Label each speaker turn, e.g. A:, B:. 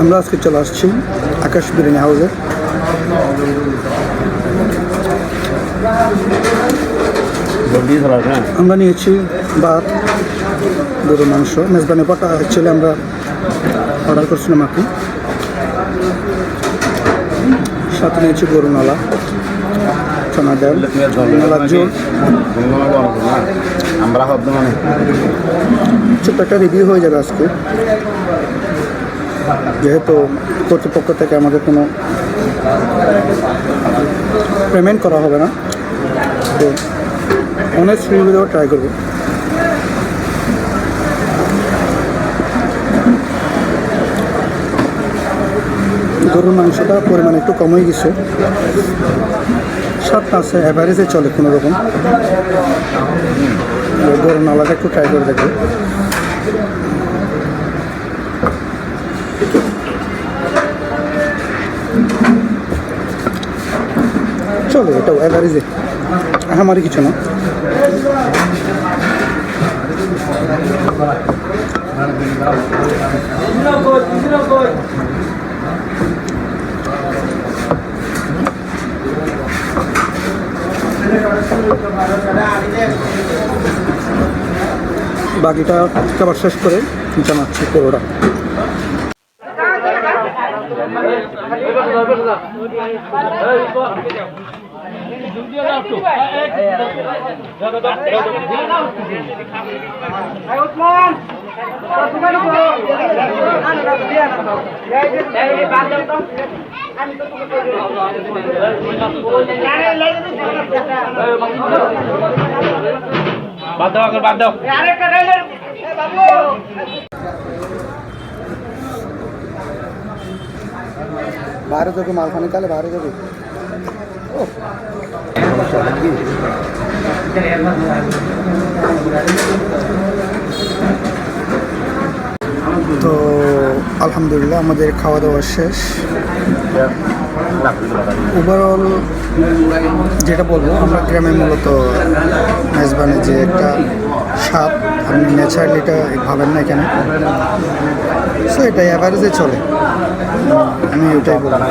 A: আমরা আজকে চলে আসছি আকাশ বিরিয়ানি হাউসে। আমরা নিয়েছি ভাত, গরুর মাংস, মেজবানি পাটা অ্যাকচুয়ালি আমরা অর্ডার করছিলাম আর কি। সাথে নিয়েছি গরু নালা, চনা ডাল, নালার ঝোল।
B: আমরা
A: ছোট্ট একটা রিভিউ হয়ে যাবে আজকে, যেহেতু কর্তৃপক্ষ থেকে আমাদের কোনো পেমেন্ট করা হবে না, তো অনেস্ট রিভিউ দেওয়ার ট্রাই করবো। গরুর মাংসটা পরিমাণ একটু কম হয়ে গেছে, স্বাদটা আছে, অ্যাভারেজে চলে কোনো রকম। গরুর নালাটা একটু ট্রাই করে দেখবো। চলো, এটাও অ্যাভারেজে, আমারই কিছু না। বাকিটা খাবার শেষ করে জানাচ্ছি পুরোটা।
B: বাদ দাও
A: বাইরে যাবে, মালখানি তাহলে বাইরে যাবে। তো আলহামদুলিল্লাহ আমাদের খাওয়া দাওয়া শেষ। ওভারঅল যেটা বলবো, আমরা গ্রামে মূলত মেজবানের যে একটা স্বাদ, আপনি ন্যাচারালি এটা ভাবেন না এখানে, সো এটা অ্যাভারেজে চলে, আমি ওটাই বলবো।